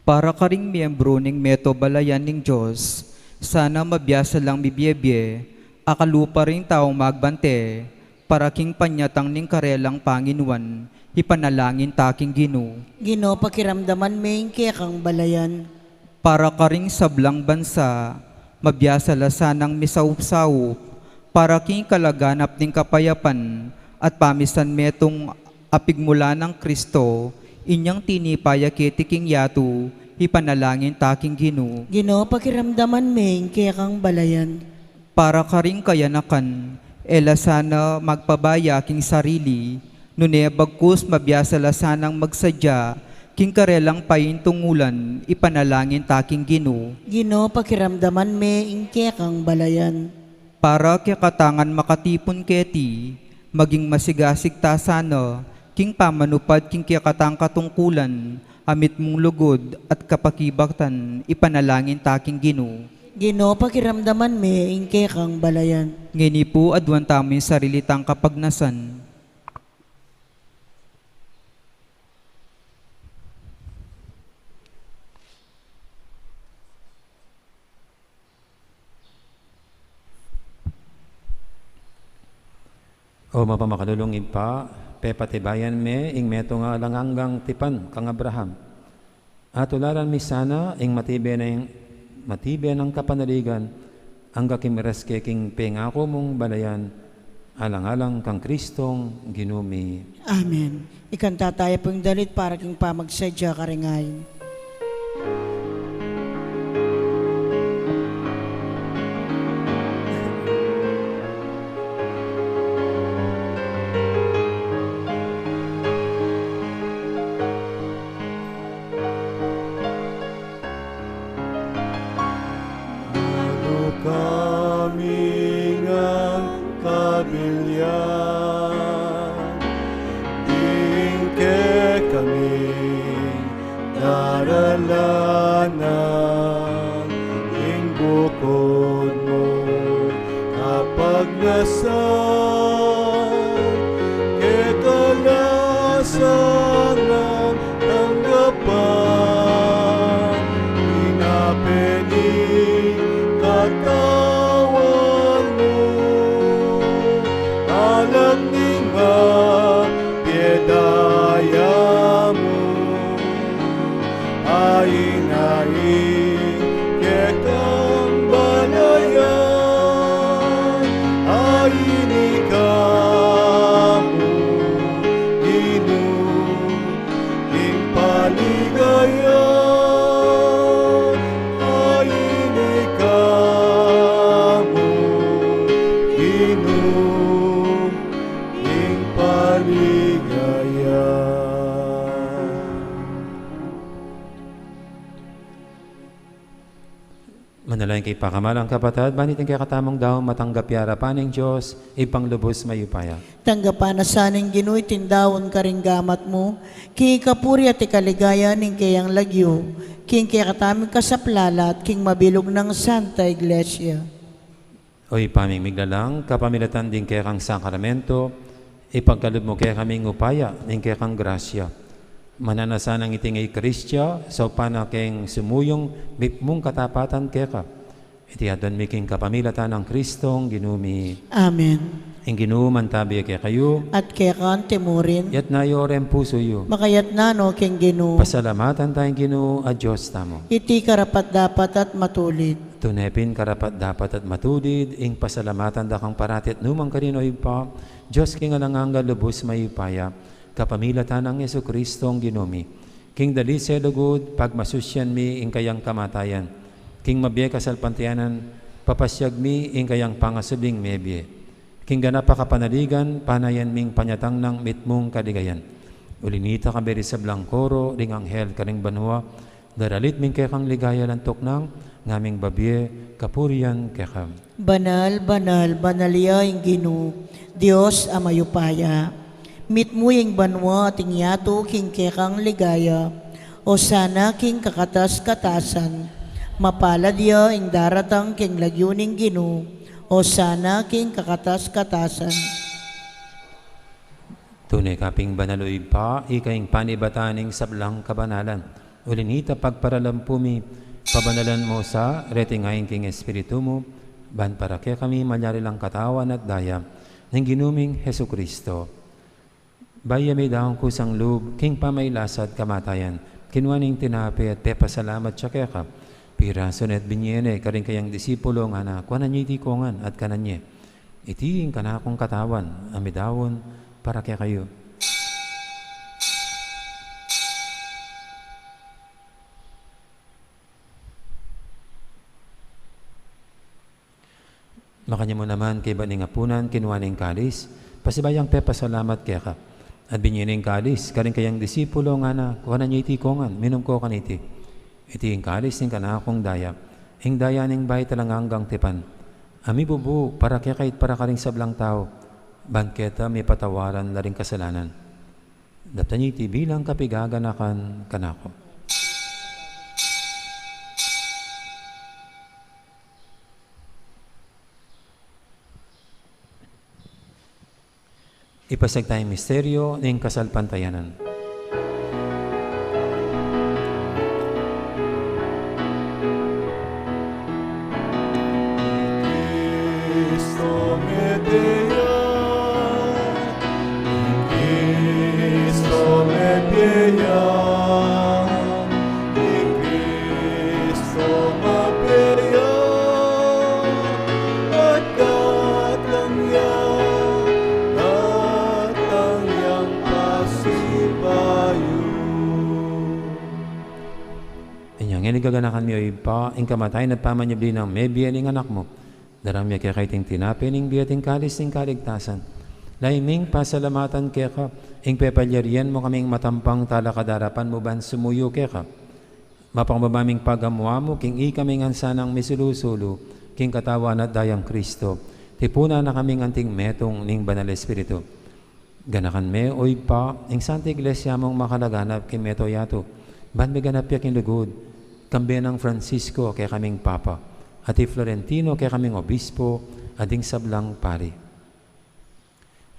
Para ka ring miyembro ning meto balayan ning Diyos, sana mabiyasa lang bibiyebye, akalupa ring taong magbante, para king panyatang ning karelang Panginuan, ipanalangin taking Ginoo. Ginoo, pakiramdaman me, ingke kang balayan. Para ka ring sablang bansa, mabiyasa la sanang misaup-saup, para king kalaganap ning kapayapan, at pamisan metong apigmula ng Kristo, inyang tinipaya ketiking yatu, ipanalangin taking Ginoo. Ginoo, pakiramdaman me, ingke kang balayan. Para ka ring kayanakan, ela sana magpabaya king sarili, nune bagkus mabiyasa la sanang magsadya, king karelang paintungulan, ipanalangin taking Ginoo. Ginoo, pakiramdaman me, ingke kang balayan. Para kaya katangan makatipon keti, maging masigasig ta sana, king pamanupad king kaya katang katungkulan, amit mong lugod at kapakibaktan, ipanalangin taking Ginoo. Ginoo, pakiramdaman me, ingke kang balayan. Ngini po adwan tamin sarili tang kapagnasan. O mapamakadulong pa, pepatibayan me, ing meto nga langanggang tipan, kang Abraham. At ularan mi sana, ing matibay ng kapanaligan, ang kakimireske king pengako mong balayan, alang-alang kang Kristong ginumi. Amen. Ikanta tayo pong dalit para king pamagsadya karingayin. Kami ngang kabilyan, ingke kami daralanan, ing bukod mo kapag nasan, ketalasan ng tanggapan, inapening katawan mo, alam ni piedaya mo, aing-aing ketang balayan, aing ikamu Ginoo, ing paligayan, aing ikamu Ginoo, ing paligayan. Manalangin kay pakamalang kapatid, banitin kay katamang daw matanggap yara paning Diyos, ipanglubos mayupaya. Tanggapan na saning Ginoo, tindawon ka ring gamat mo, king kapuri at ikaligaya ning kayang lagyo, king kaya kataming kasaplala at king mabilog ng Santa Iglesia. Oy paming miglalang, kapamilatan din kay kang sakramento, ipagkalub mo kay kaming upaya, ning kay kang grasya. Mananasan ang itingay Kristya, sa upana keng sumuyong mong katapatan kay ka. Iti adon miking kapamilatan ng Kristong ginumi. Amen. Ing ginuman tabi kay kayo, At kaya kan timurin, yat na yorem puso yo. makayat na no king Ginoo, Pasalamatan tayong Ginoo a Diyos tamo. iti karapat dapat at matulid. Tunepin karapat dapat at matulid, ing pasalamatan da kang paratit numang karinoy pa, Diyos king alanganga lubos mayupaya, kapamilatan ng Yesu Kristong ginumi. King dali selugod, pagmasusyan mi ing kayang kamatayan. King mabye kasalpantianan, papasyag mi ing kayang pangasubing mebye. King ganapa kapanaligan, panayan ming panyatang ng mitmong kadigayan. Ulinita ka beri sa blangkoro, ring anghel karing banwa, daralit ming kekang ligaya lantok ng ngaming babye, kapurian kekam. Banal, banal, banalya ing Ginoo, Dios amayupaya. Mitmo ing banwa at ingyato king kekang ligaya, o sana king kakatas-katasan. Mapalad ya ing daratang king lagyuning Ginoo, o sana king kakatas-katasan. Tunay kaping banaloy pa, ikaing panibataning sablang kabanalan. Ulinita pagparalampumi, pabanalan mo sa retingayin king espiritu mo, ban para kaya kami malyari lang katawan at daya ng ginuming Hesu Kristo. Baya may daong kusang loob, king pamaylasad kamatayan, kinwaning tinapi at pepasalamat siya kaya ka. Pirason at binyene, karing kayang disipulo nga na, kuwanan niya itikongan at kananye. Itiin ka na akong katawan, amidawon, para kaya kayo. Makanya mo naman kay baning apunan, kinwaning kalis, pasibayang pepasalamat kaya ka. At binyening kalis, karing kayang disipulo nga na, kuwanan niya itikongan, minum ko kaniti. Iti yung kalis ng kanakong daya, ing daya ning bay talang hanggang tipan. Ami bubu, para kaya kahit para karing sablang tao, bangketa may patawaran na rin kasalanan. Daptan iti bilang kapigaganakan kanako. Ipasag tayong misteryo ng kasalpantayanan. Cristo Medea, Cristo Medea, Cristo Medea, at katangyang pasibayo. Inyang inigaganakan mi o ipa, ing kamatay na pamanyabli ng may biyaning anak mo, daramya kaya kaiting tinapin, ing biyating kalis ng kaligtasan. Laiming pasalamatan kaya ka, ing pepalyarian mo kaming matampang talakadarapan mo ban sumuyo kaya ka. Mapangbabaming pagamwa mo, king ikaming ansanang misulusulo, king katawan at dayang Kristo. Tipuna na kaming anting metong ning banal espiritu. Ganakan me o ipa, ing Santa Iglesia mong makalaganap king meto yato. Ban may ganap ya king lugod, kambi ng Francisco kaya kaming Papa. Ati Florentino kaya kaming obispo, ading sablang pari.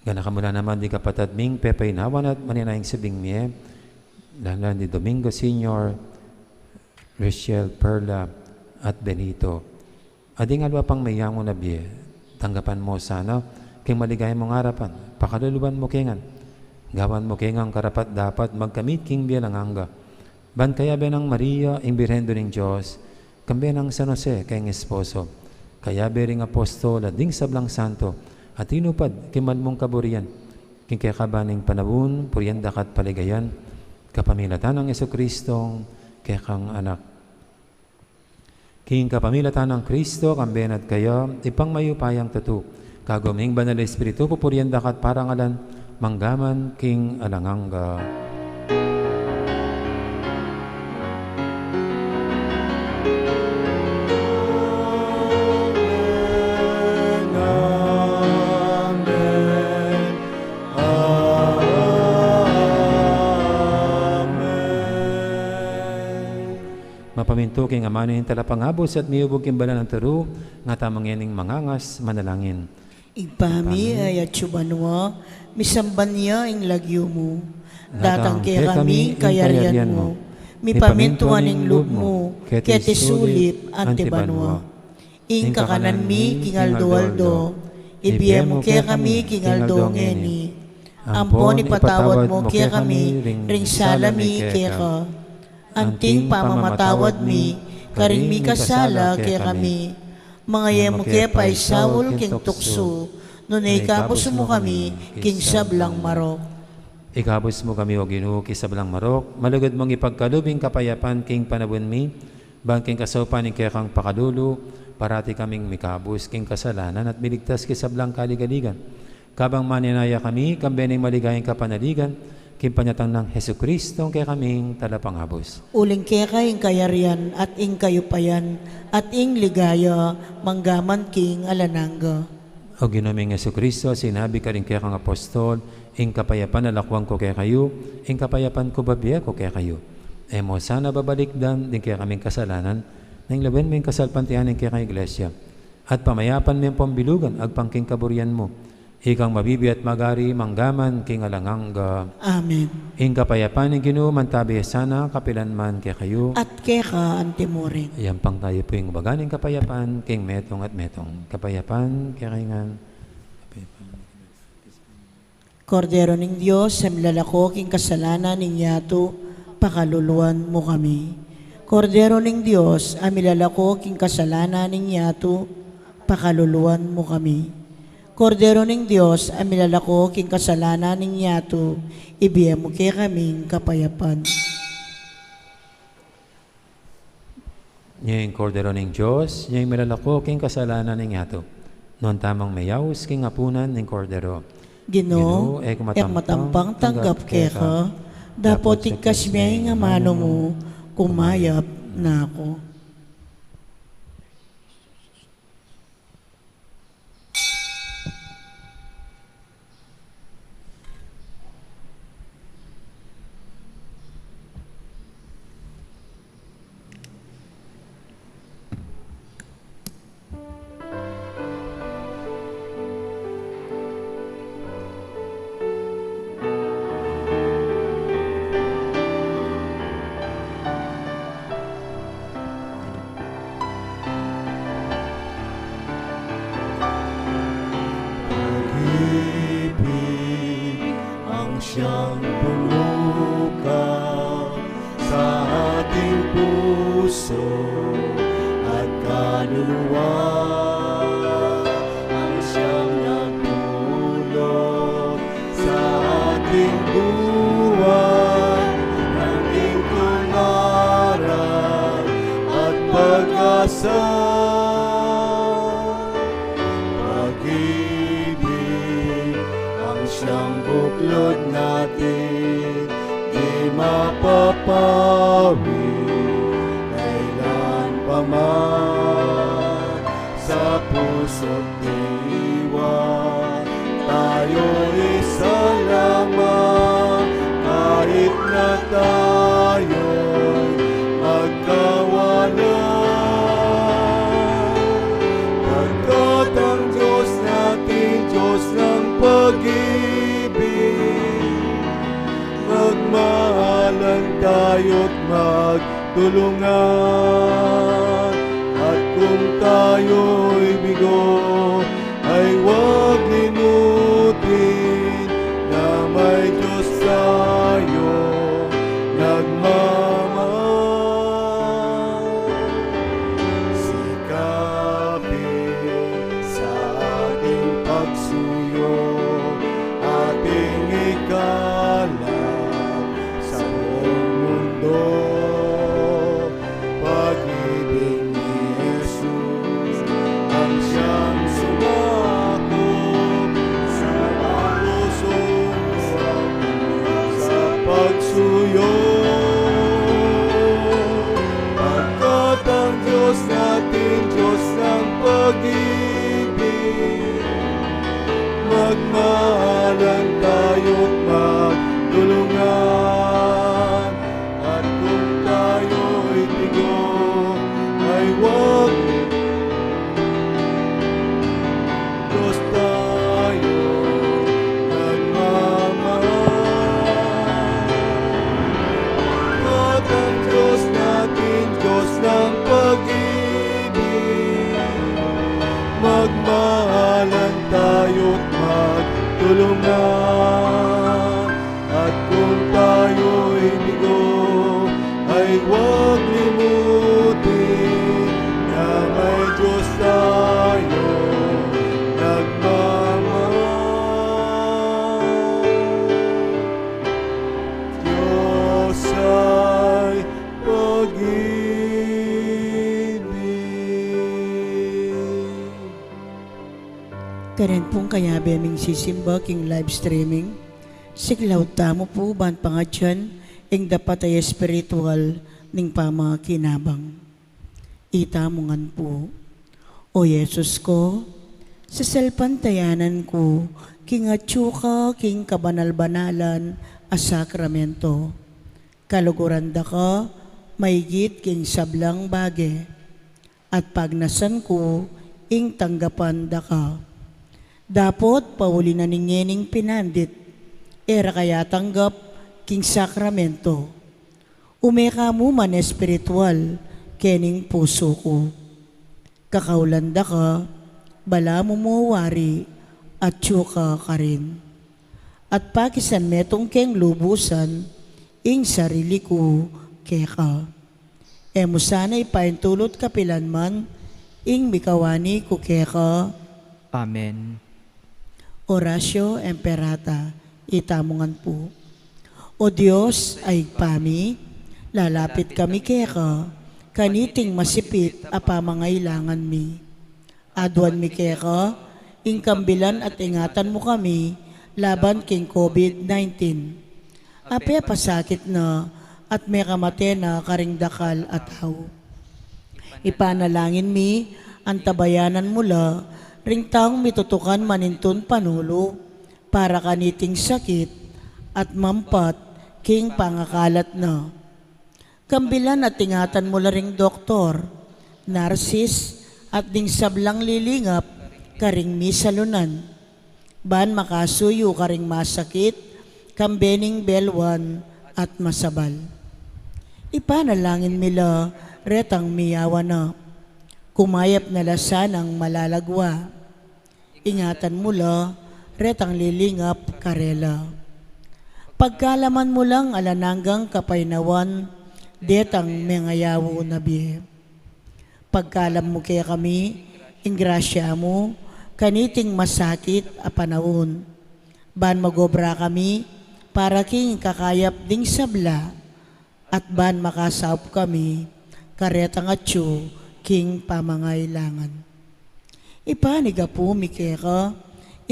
Ganaka mula naman di kapatad ming pepaynawan at maninayang sabing miye, lalan di Domingo Senior, Rachel, Perla, at Benito. Ading alwa pang mayamo na biye, tanggapan mo sana, king maligay mong harapan, pakaluluban mo kingan, gawan mo kingang karapat dapat magkamit king biya lang hangga. Ban kaya benang Maria, imbirhendo ng Diyos, kambi ng San Jose kayong esposo, kaya bering apostol at ding sablang santo, at inupad kiman mong kaburian, king kaya kabaning panabun, purianda kat paligayan, kapamilatan ng Jesucristong kaya kang anak. King kapamilatan ng Kristo, kambi at kaya, ipang mayupayang tatu, kaguming banal espiritu, pupurianda kat parangalan, manggaman king alanganga. Mapaminto king amanin talapangabos at miubog kimbala ng taro, nga tamang yaning mangangas, manalangin. Ipami ay at subanwa, misamban niya ing lagyo mo. Datang kaya kami, kayarian mo. Mipamintuan ing loob mo, kaya tisulip, antibanwa. Ing kakanan mi, kingaldo-aldo. Ibiye mo kaya kami, kingaldo ngeni. Ampon ipatawad mo kaya kami, ring salami kaya ka. Anting pamamatawad mi, karing mi kasala kaya kami. Mga yemo kaya pa'y sawol king tukso, nunay kapos mo kami, king sablang marok. Ikabos mo kami o Ginoo kisablang marok, malugod mong ipagkalubing kapayapan king panabun mi, bangking kasopan ning kaya kang pakadulo, parati kaming mikabus king kasalanan at miligtas kisablang kaligaligan. Kabang maninaya kami, kambening maligayang kapanaligan, kimpanyatang ng Hesu Kristo kay kaming talapangabos. Uling keka ing kayarian at ing kayupayan at ing ligaya manggaman king alanangga. O ginaming Hesu Kristo, sinabi ka rin kaya kang apostol, ing kapayapan nalakwang ko kaya kayo, ing kapayapan ko babiya ko kaya kayo. E mo sana babalikdan din kaya kaming kasalanan, nang laban mo yung kasalpantianin kaya kang iglesia. At pamayapan mo yung pambilugan, agpangking kaburian mo. Ikang mabibi at magari, manggaman, king alangangga. Amen. Ing kapayapan ng Ginoo, mantabi sana, kapilan man kaya kayo. At keka antimuring. Iyan pang tayo po yung baganing kapayapan, king metong at metong. Kapayapan, kaya kaingan. Kordero ning Diyos, sa milalako king kasalanan ning yato, pakaluluan mo kami. Kordero ning Diyos, amilalako king kasalanan ning yato, pakaluluan mo kami. Kordero ning Diyos, amilalako king kasalanan ning yato, ibiyem mo kay kaming kapayapan. Ngayong kordero ng Diyos, ngayong milalako king kasalanan ng yato. Noon tamang mayaws king apunan ng kordero. Ginoo, ek matampang tanggap keka, dapot ikas miyay nga mano mo, kumayap na ako. Pag-ibig ang siyang bumuka sa ating puso at kaluluwa. Ang siyang nagdulot sa ating buhay ng iyong aral at pag-asa. Siyang buklod natin, di mapapawi, kailan pa man sa puso't diwa. Tayo isa lamang, kahit na tayo'y magkawalan. Pagkat ang Diyos natin, Diyos ng pag-ibig, magmahalan tayo't magtulungan. At kung tayo'y bigo, ay huwag limutin na may Diyos tayong nagmamahal. Sikapin sa ating pagsuyo, ating ikalat sa buong mundo. Pag-ibig Karen pong kaya beming sisimba king live streaming. Siglaw tamo po ban pangadyan ing dapat ay espiritual ning pamakinabang. Ita mo ngan po. O Yesus ko, sa salpantayanan ko, king atsuka, king kabanal-banalan, a sakramento. Kaluguranda ka, maigit king sablang bage. At pagnasan ko, ing tanggapan da ka. Dapot, pauli na ningening pinandit, era kaya tanggap, king sakramento. Umeka mo man espiritual, kening puso ko. Kakaulanda ka, bala mo wari, at tsuka ka rin. At pakisan metong keng lubusan, ing sarili ko keka. Emo sana'y paintulot kapilan man, ing mikawani ko keka. Amen. Orasyo Emperata, itamungan po. O Diyos ay pami, lalapit kami keka, kaniting masipit apamangailangan mi. Adwan mi keka, ing kambilan at ingatan mo kami, laban king COVID-19. Ape pasakit na, at may kamate na karingdakal at haw. Ipanalangin mi, ang tabayanan mula, ring taong mitutukan manintun panulo, para kaniting sakit, at mampat, king pangakalat na. Kambilan at ingatan mo ring doktor, narsis, at ding sablang lilingap, karing misalunan. Ban makasuyo karing masakit, kambening belwan, at masabal. Ipanalangin mila, retang miyawa na, kumayap na lasanang malalagwa. Ingatan mula, retang lilingap karela. Pagkalaman mo lang alananggang kapainawan, detang mengayawo na biye. Pagkalam mo kaya kami, ingrasya mo, kaniting masakit a panahon. Ban magobra kami, para king kakayap ding sabla, at ban makasaup kami, karetang atyo, king pamangailangan. Ipaniga po, Mikeka,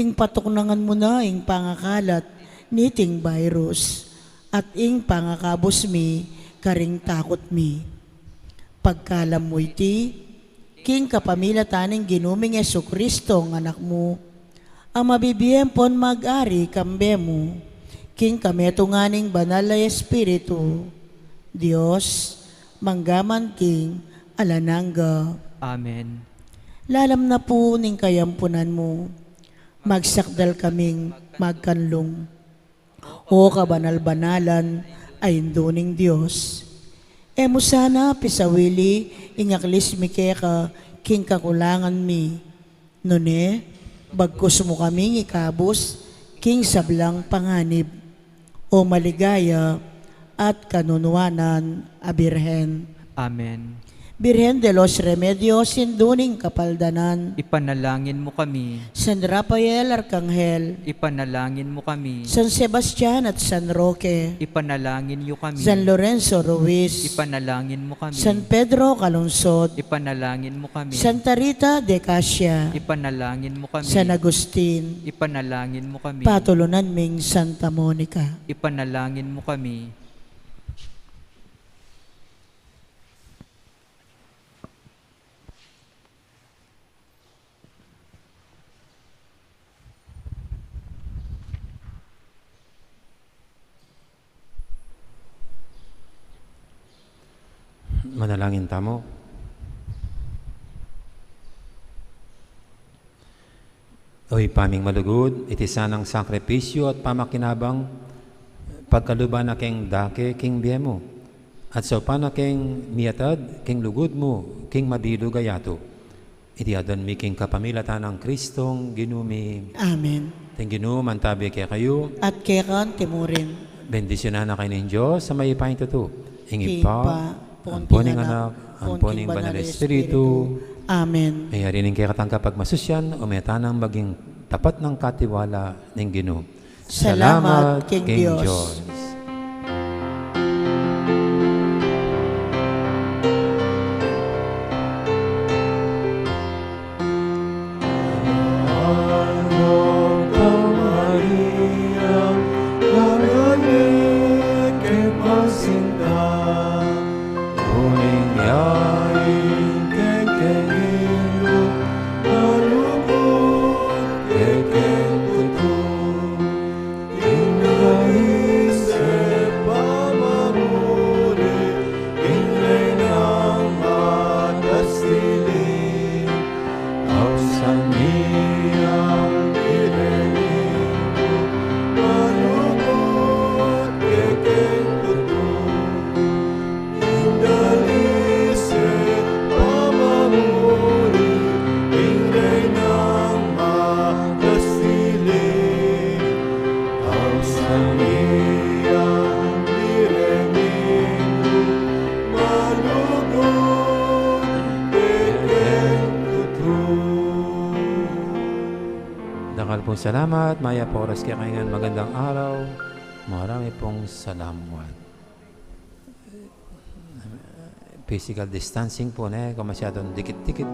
ing patuknangan mo na ing pangakalat, niting virus, at ing pangakabos mi, karing takot mi. Pagkalam mo iti, king kapamilataning ginuming Jesucristo ng anak mo, ang mabibiyempon mag-ari kambe mo, king kametunganing banal na Espiritu, Diyos, manggaman king, alanangga. Amen. Lalam na po ning kayampunan mo, magsakdal kaming magkanlong. O kabanal-banalan ay induning Diyos. Emo sana pisawili ingaklis mi keka king kakulangan mi. Nune, bagkus mo kaming ikabos king sablang panganib. O maligaya at kanunwanan a Birhen. Amen. Birhen de los Remedios, induning kapaldanan. Ipanalangin mo kami. San Rafael Arcangel, Ipanalangin mo kami. San Sebastian at San Roque, Ipanalangin niyo kami. San Lorenzo Ruiz, Ipanalangin mo kami. San Pedro Calungsod, Ipanalangin mo kami. Santa Rita de Casia, Ipanalangin mo kami. San Agustin, Ipanalangin mo kami. patulunan ming Santa Monica. Ipanalangin mo kami. Manalangin tamo. Oy paming malugod, iti sanang sakripisyo at pamakinabang, pagkaluban na king dake, king biyemo, at so pana king miatad, king lugod mo, king mabilu gayato. Iti adon mi king kapamilatan ng Kristong ginumi. Amen. Ting ginum, antabi kaya kayo, At kekan timurin, bendisyonan na kayo ng Diyos sa may ipahintuto. Ingi King pa, ang puning anak, ang puning banal na Espiritu, Amen. ay harinin kaya katangka pagmasusyan, umetanang maging tapat ng katiwala ng Ginoo. Salamat, King Diyos. pong salamat. Maya po oras kaya ngayon. Magandang araw. Marami pong salamat. Physical distancing po na kung masyadong dikit-dikit.